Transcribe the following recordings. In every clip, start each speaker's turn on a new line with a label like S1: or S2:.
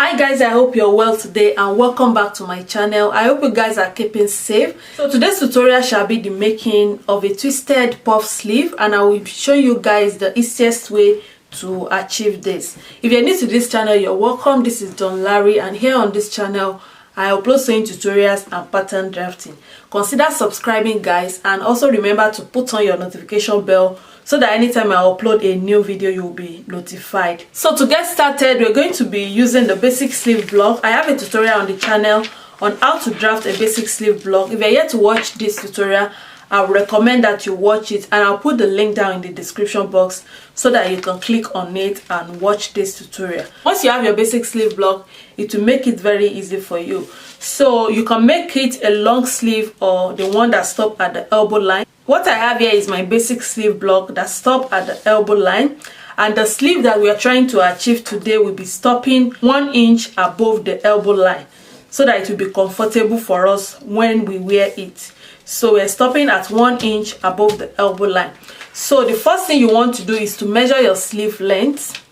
S1: Hi guys, I hope you're well today and welcome back to my channel. I hope you guys are keeping safe. So today's tutorial shall be the making of a twisted puff sleeve, and I will show you guys the easiest way to achieve this. If you're new to this channel, you're welcome. This is Donlarrie, and here on this channel I upload sewing tutorials and pattern drafting. Consider subscribing guys, and also remember to put on your notification bell so that anytime I upload a new video you'll be notified. So to get started, we're going to be using the basic sleeve block. I have a tutorial on the channel on how to draft a basic sleeve block. If you're yet to watch this tutorial, I would recommend that you watch it, and I'll put the link down in the description box so that you can click on it and watch this tutorial. Once you have your basic sleeve block, it will make it very easy for you. So you can make it a long sleeve or the one that stops at the elbow line. What I have here is my basic sleeve block that stops at the elbow line, and the sleeve that we are trying to achieve today will be stopping 1 inch above the elbow line so that it will be comfortable for us when we wear it. So we're stopping at 1 inch above the elbow line. So the first thing you want to do is to measure your sleeve length.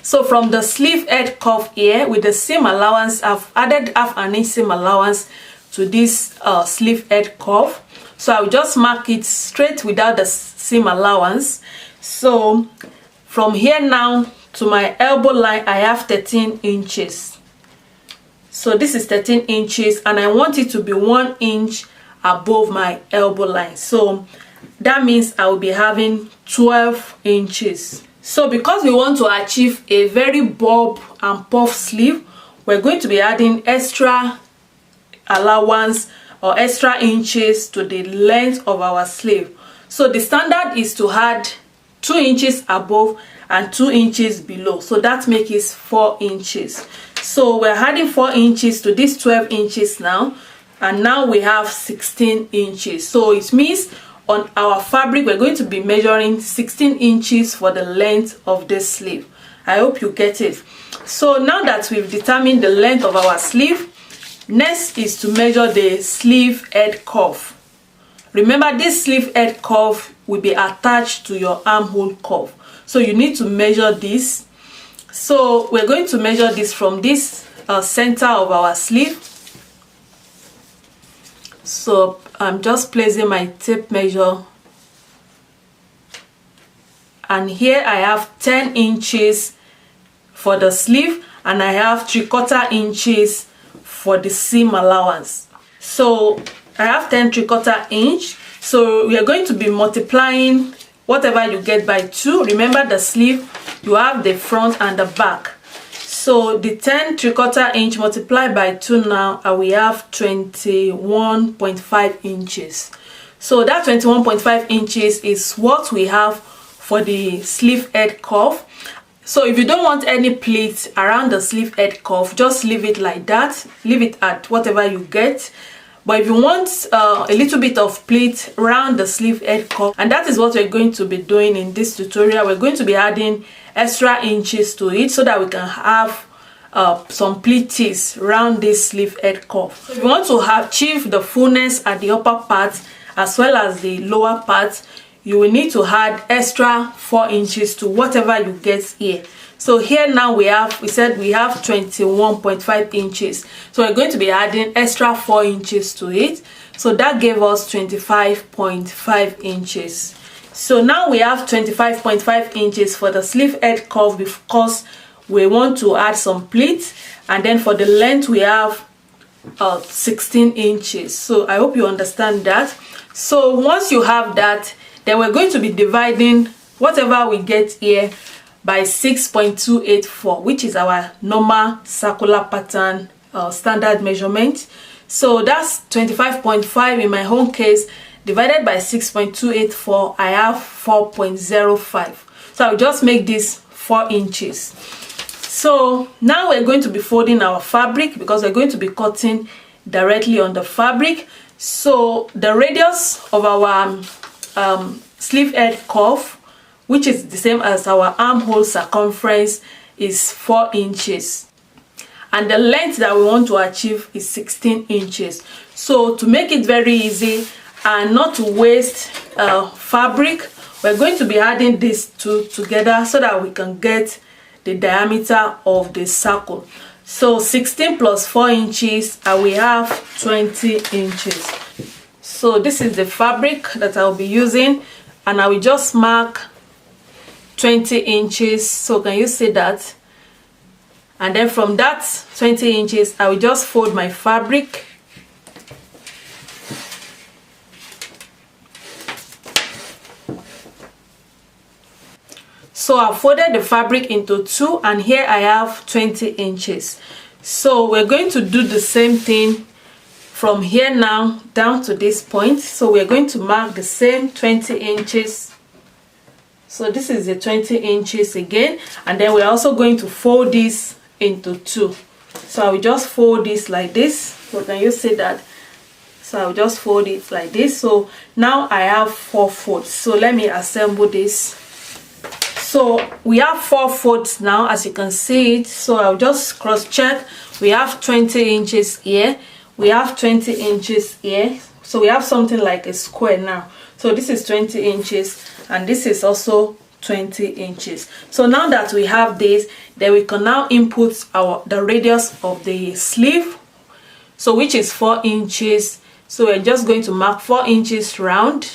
S1: So from the sleeve head cuff here, with the seam allowance, I've added half an inch seam allowance to this sleeve head cuff. So I'll just mark it straight without the seam allowance. So from here now to my elbow line, I have 13 inches. So this is 13 inches, and I want it to be 1 inch above my elbow line. So that means I will be having 12 inches. So because we want to achieve a very bob and puff sleeve, we're going to be adding extra allowance or extra inches to the length of our sleeve. So the standard is to add 2 inches above and 2 inches below, so that makes it 4 inches. So we're adding 4 inches to this 12 inches now, and now we have 16 inches. So it means on our fabric we're going to be measuring 16 inches for the length of this sleeve. I hope you get it. So now that we've determined the length of our sleeve, next is to measure the sleeve head cuff. Remember, this sleeve head cuff will be attached to your armhole cuff, so you need to measure this. So we're going to measure this from this center of our sleeve. So I'm just placing my tape measure, and here I have 10 inches for the sleeve, and I have 3/4 inches for the seam allowance. So I have 10 3/4 inch. So we are going to be multiplying whatever you get by 2. Remember, the sleeve, you have the front and the back. So the 10 3/4 inch multiplied by 2 now, and we have 21.5 inches. So that 21.5 inches is what we have for the sleeve head cuff. So if you don't want any pleats around the sleeve head cuff, just leave it like that. Leave it at whatever you get. But if you want a little bit of pleat around the sleeve head cuff, and that is what we're going to be doing in this tutorial, we're going to be adding extra inches to it so that we can have some pleats around this sleeve head cuff. So if you want to achieve the fullness at the upper part as well as the lower part, you will need to add extra 4 inches to whatever you get here. So here now we have 21.5 inches. So we're going to be adding extra 4 inches to it. So that gave us 25.5 inches. So now we have 25.5 inches for the sleeve head cuff because we want to add some pleats, and then for the length we have 16 inches. So I hope you understand that. So once you have that, then we're going to be dividing whatever we get here by 6.284, which is our normal circular pattern standard measurement. So that's 25.5 in my home case, divided by 6.284, I have 4.05. So I'll just make this 4 inches. So now we're going to be folding our fabric because we're going to be cutting directly on the fabric. So the radius of our sleeve head cuff, which is the same as our armhole circumference, is 4 inches, and the length that we want to achieve is 16 inches. So to make it very easy and not to waste fabric, we're going to be adding these two together so that we can get the diameter of the circle. So 16 plus 4 inches, I will have 20 inches. So this is the fabric that I'll be using, and I will just mark 20 inches. So can you see that? And then from that 20 inches, I will just fold my fabric. So I folded the fabric into two, and here I have 20 inches. So we're going to do the same thing from here now down to this point. So we're going to mark the same 20 inches. So this is the 20 inches again, and then we're also going to fold this into two. So I will just fold this like this. So can you see that? So I'll just fold it like this. So now I have 4 folds. So let me assemble this. So we have 4 folds now, as you can see it. So I'll just cross check. We have 20 inches here, we have 20 inches here. So we have something like a square now. So this is 20 inches, and this is also 20 inches. So now that we have this, then we can now input the radius of the sleeve, so which is 4 inches. So we're just going to mark 4 inches round.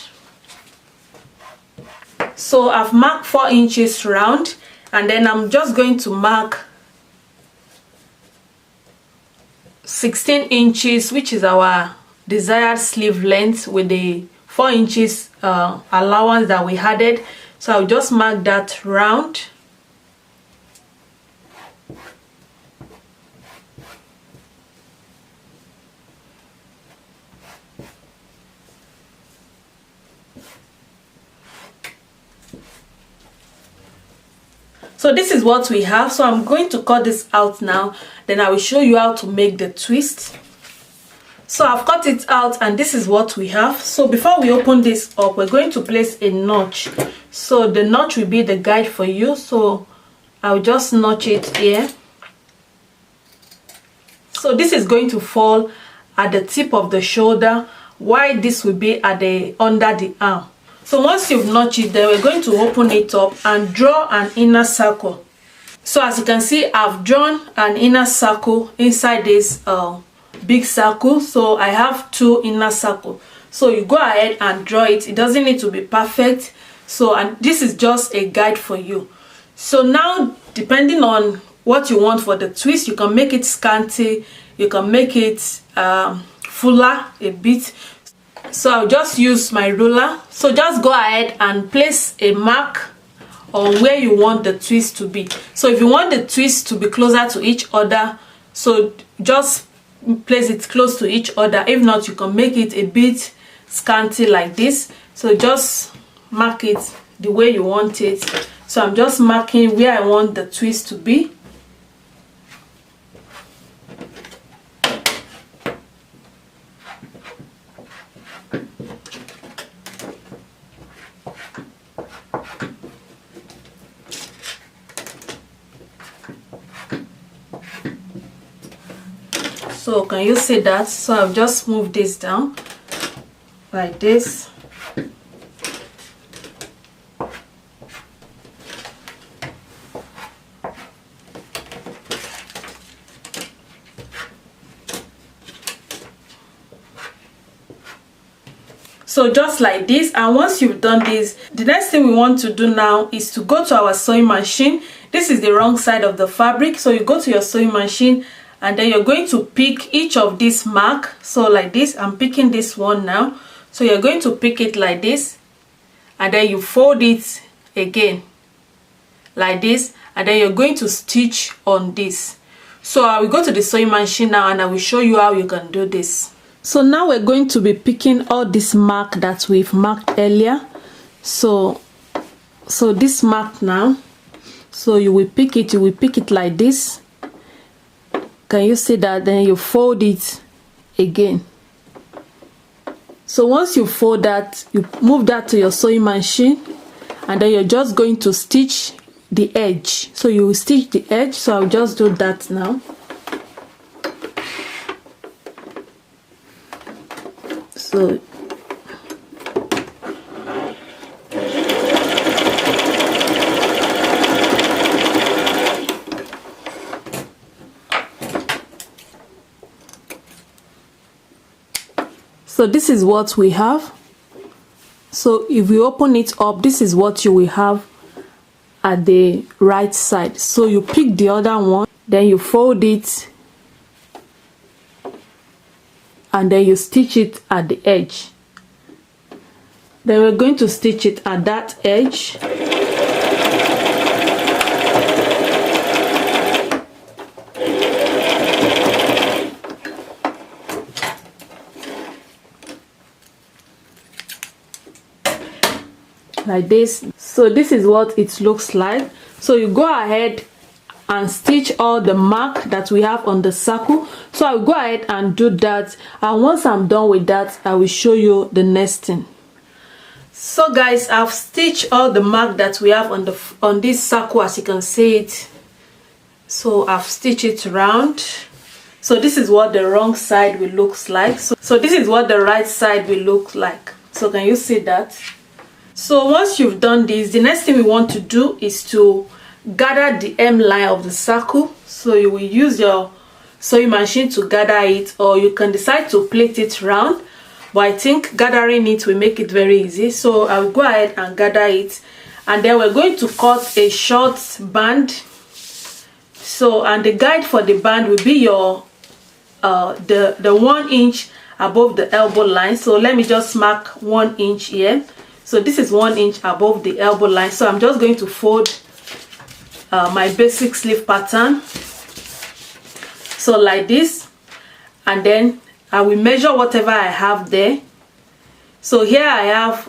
S1: So I've marked 4 inches round, and then I'm just going to mark 16 inches, which is our desired sleeve length, with the 4 inches allowance that we added. So I'll just mark that round. So this is what we have. So I'm going to cut this out now, then I will show you how to make the twist. So I've cut it out, and this is what we have. So before we open this up, we're going to place a notch. So the notch will be the guide for you. So I'll just notch it here. So this is going to fall at the tip of the shoulder, while this will be at the under the arm. So once you've notched it, then we're going to open it up and draw an inner circle. So as you can see, I've drawn an inner circle inside this big circle. So I have 2 inner circles. So you go ahead and draw it. It doesn't need to be perfect. So, and this is just a guide for you. So now, depending on what you want for the twist, you can make it scanty, you can make it fuller a bit. So I'll just use my ruler. So just go ahead and place a mark on where you want the twist to be. So if you want the twist to be closer to each other, so just place it close to each other. If not, you can make it a bit scanty like this. So just mark it the way you want it. So I'm just marking where I want the twist to be. So can you see that? So I've just moved this down like this. So just like this. And once you've done this, the next thing we want to do now is to go to our sewing machine. This is the wrong side of the fabric. So you go to your sewing machine, and then you're going to pick each of these mark. So like this, I'm picking this one now. So you're going to pick it like this, and then you fold it again like this, and then you're going to stitch on this. So I will go to the sewing machine now, and I will show you how you can do this. So now we're going to be picking all this mark that we've marked earlier. So this mark now, so you will pick it like this. Can you see that? Then you fold it again. So once you fold that, you move that to your sewing machine, and then you're just going to stitch the edge. So you will stitch the edge. So I'll just do that now. So So this is what we have. So if you open it up, this is what you will have at the right side. So you pick the other one, then you fold it, and then you stitch it at the edge. Then we're going to stitch it at that edge. Like this. So this is what it looks like. So you go ahead and stitch all the mark that we have on the circle. So I'll go ahead and do that, and once I'm done with that, I will show you the nesting. So guys, I've stitched all the mark that we have on this circle, as you can see it. So I've stitched it round. So this is what the wrong side will look like. So this is what the right side will look like. So can you see that? So once you've done this, the next thing we want to do is to gather the hem line of the circle. So you will use your sewing machine to gather it, or you can decide to plait it round, but I think gathering it will make it very easy. So I'll go ahead and gather it, and then we're going to cut a short band. So, and the guide for the band will be your the 1 inch above the elbow line. So let me just mark 1 inch here. So this is 1 inch above the elbow line. So I'm just going to fold my basic sleeve pattern, so like this, and then I will measure whatever I have there. So here I have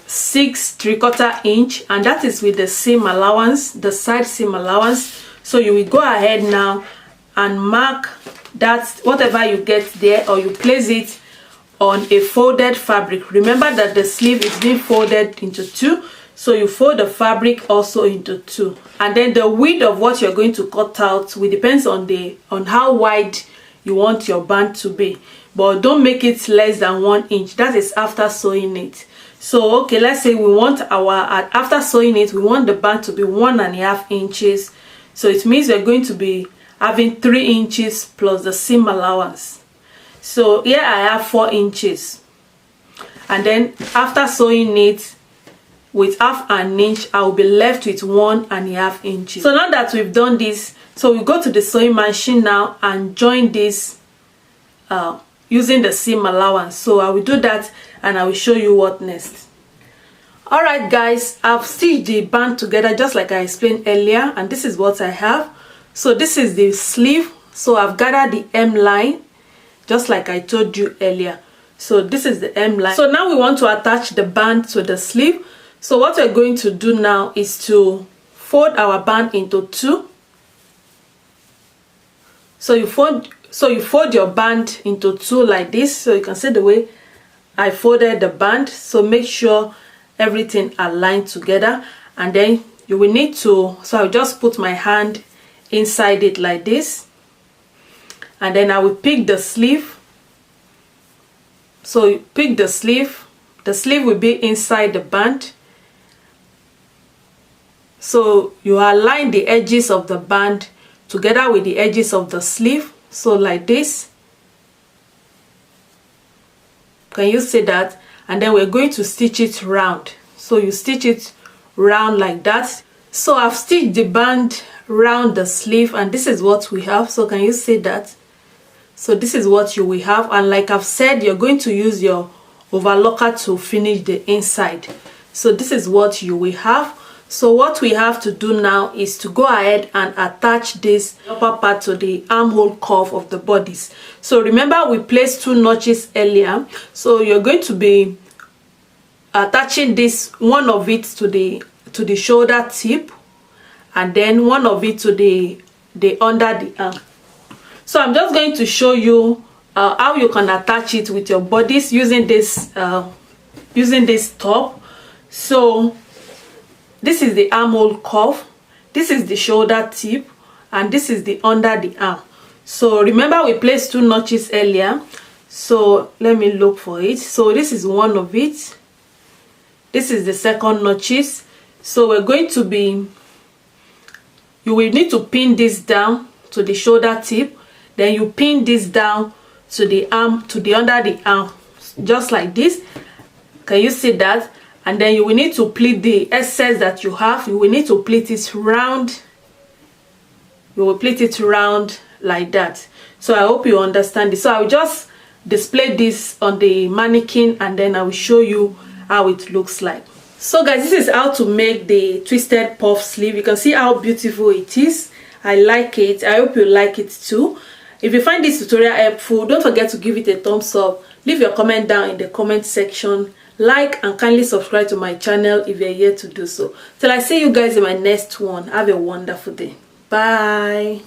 S1: 6 3/4 inch, and that is with the seam allowance, the side seam allowance. So you will go ahead now and mark that whatever you get there, or you place it on a folded fabric. Remember that the sleeve is being folded into 2, so you fold the fabric also into 2, and then the width of what you're going to cut out will depends on how wide you want your band to be, but don't make it less than 1 inch. That is after sewing it. So okay, let's say we want after sewing it, we want the band to be 1.5 inches. So it means we're going to be having 3 inches plus the seam allowance. So here I have 4 inches, and then after sewing it with 1/2 inch, I will be left with 1.5 inches. So now that we've done this, so we go to the sewing machine now and join this using the seam allowance. So I will do that, and I will show you what next. Alright guys, I've stitched the band together just like I explained earlier, and this is what I have. So this is the sleeve. So I've gathered the hem line just like I told you earlier. So this is the hem line. So now we want to attach the band to the sleeve. So what we're going to do now is to fold our band into 2. So you fold your band into 2 like this. So you can see the way I folded the band. So make sure everything aligned together, and then you will need to, so I'll just put my hand inside it like this, and then I will pick the sleeve. So you pick the sleeve will be inside the band. So you align the edges of the band together with the edges of the sleeve, so like this. Can you see that? And then we're going to stitch it round. So you stitch it round like that. So I've stitched the band round the sleeve, and this is what we have. So can you see that? So this is what you will have, and like I've said, you're going to use your overlocker to finish the inside. So this is what you will have. So what we have to do now is to go ahead and attach this upper part to the armhole curve of the bodice. So remember, we placed 2 notches earlier, so you're going to be attaching this, one of it to the shoulder tip, and then one of it to the under the arm. So I'm just going to show you how you can attach it with your bodice using this top. So this is the armhole curve, this is the shoulder tip, and this is the under the arm. So remember, we placed 2 notches earlier. So let me look for it. So this is one of it, this is the second notches. So we're going to be, you will need to pin this down to the shoulder tip, then you pin this down to the arm, to the under the arm. just like this. Can you see that? And then you will need to pleat the excess that you have. You will need to pleat it round. You will pleat it round like that. So I hope you understand this. So I will just display this on the mannequin, and then I will show you how it looks like. So guys, this is how to make the twisted puff sleeve. You can see how beautiful it is. I like it. I hope you like it too. If you find this tutorial helpful, don't forget to give it a thumbs up. Leave your comment down in the comment section. Like and kindly subscribe to my channel if you're yet to do so. Till I see you guys in my next one. Have a wonderful day. Bye.